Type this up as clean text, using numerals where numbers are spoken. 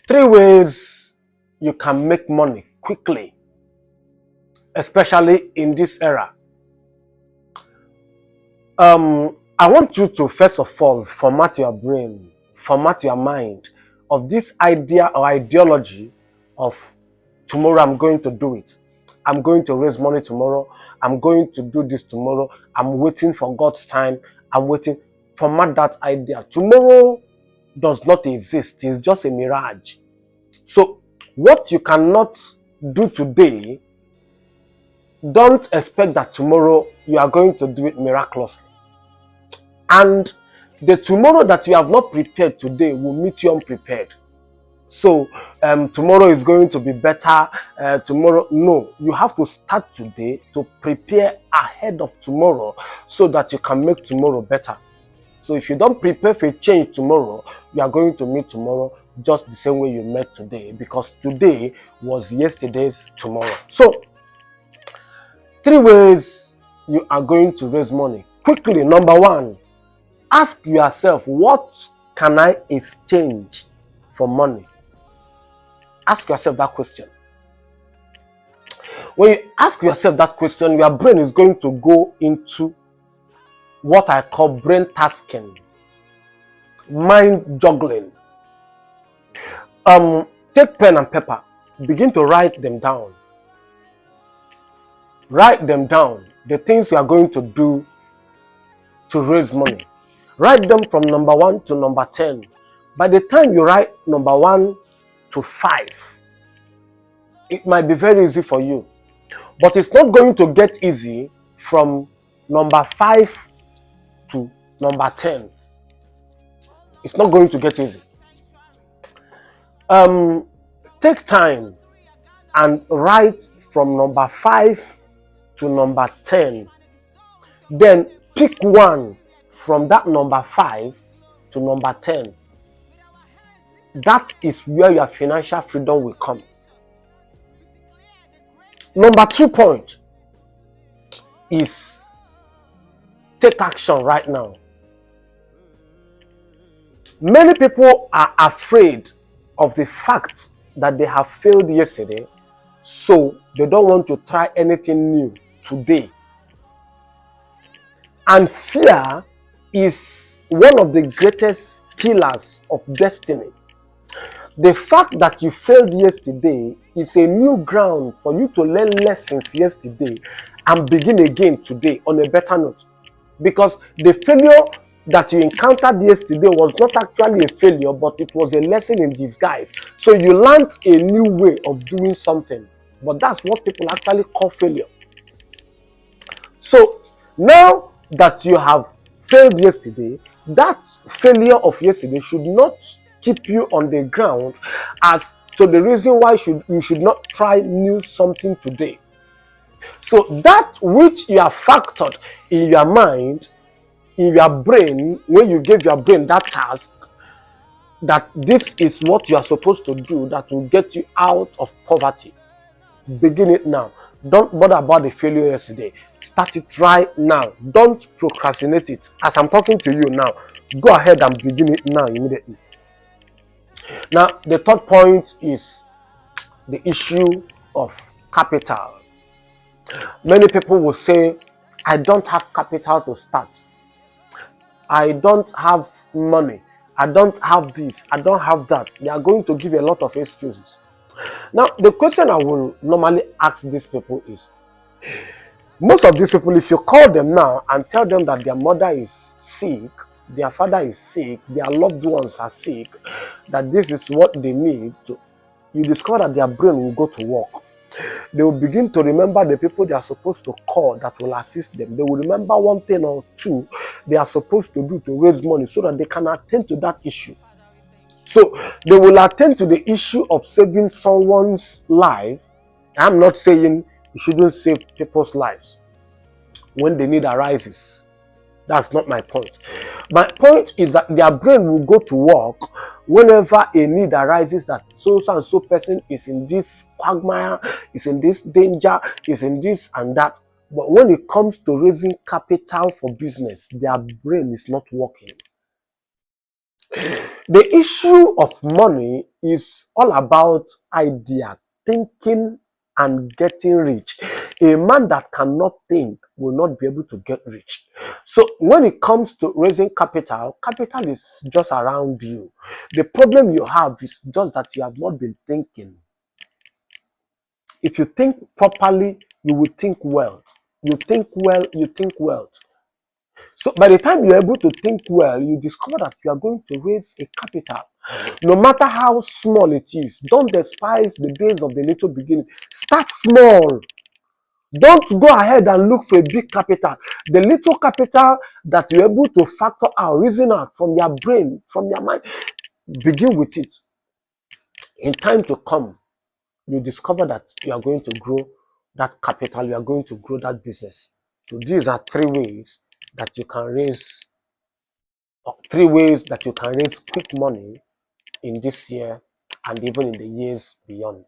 Three ways you can make money quickly, especially in this era. I want you to first of all format your brain, format your mind of this idea or ideology of tomorrow I'm going to do it. I'm going to raise money tomorrow. I'm going to do this tomorrow. I'm waiting for God's time. I'm waiting. Format that idea. Tomorrow does not exist. It's just a mirage. So what you cannot do today, don't expect that tomorrow you are going to do it miraculously. And the tomorrow that you have not prepared today will meet you unprepared. So tomorrow is going to be better. Tomorrow, no. You have to start today to prepare ahead of tomorrow so that you can make tomorrow better. So if you don't prepare for a change tomorrow, you are going to meet tomorrow just the same way you met today, because today was yesterday's tomorrow. So 3 ways you are going to raise money quickly. Number 1, ask yourself, what can I exchange for money? Ask yourself that question. When you ask yourself that question, your brain is going to go into what I call brain tasking, mind juggling. Take pen and paper, begin to write them down. Write them down, the things you are going to do to raise money. Write them from number 1 to number 10. By the time you write number 1 to 5, it might be very easy for you. But it's not going to get easy from number 5 to number 10. It's not going to get easy. Take time and write from number 5 to number 10. Then pick one from that number 5 to number 10. That is where your financial freedom will come. Number 2 point is take action right now. Many people are afraid of the fact that they have failed yesterday, so they don't want to try anything new today. And fear is one of the greatest killers of destiny. The fact that you failed yesterday is a new ground for you to learn lessons yesterday and begin again today on a better note. Because the failure that you encountered yesterday was not actually a failure, but it was a lesson in disguise. So you learned a new way of doing something. But that's what people actually call failure. So now that you have failed yesterday, that failure of yesterday should not keep you on the ground as to the reason why you should not try new something today. So that which you have factored in your mind, in your brain, when you gave your brain that task, that this is what you are supposed to do that will get you out of poverty, begin it now. Don't bother about the failure yesterday. Start it right now. Don't procrastinate it. As I'm talking to you now, go ahead and begin it now immediately. Now, the 3rd point is the issue of capital. Many people will say, I don't have capital to start. I don't have money. I don't have this. I don't have that. They are going to give a lot of excuses. Now, the question I will normally ask these people is, most of these people, if you call them now and tell them that their mother is sick, their father is sick, their loved ones are sick, that this is what they need, you discover that their brain will go to work. They will begin to remember the people they are supposed to call that will assist them. They will remember 1 thing or 2 they are supposed to do to raise money so that they can attend to that issue. So they will attend to the issue of saving someone's life. I'm not saying you shouldn't save people's lives when the need arises. That's not my point. My point is that their brain will go to work whenever a need arises, that so and so person is in this quagmire, is in this danger, is in this and that. But when it comes to raising capital for business, their brain is not working. The issue of money is all about idea, thinking, and getting rich. A man that cannot think will not be able to get rich. So when it comes to raising capital, capital is just around you. The problem you have is just that you have not been thinking. If you think properly, you will think wealth. You think well, you think wealth. So by the time you're able to think well, you discover that you are going to raise a capital. No matter how small it is, don't despise the days of the little beginning. Start small. Don't go ahead and look for a big capital. The little capital that you're able to factor out, reason out from your brain, from your mind, begin with it. In time to come, you discover that you are going to grow that capital, you are going to grow that business. So these are three ways that you can raise quick money in this year and even in the years beyond.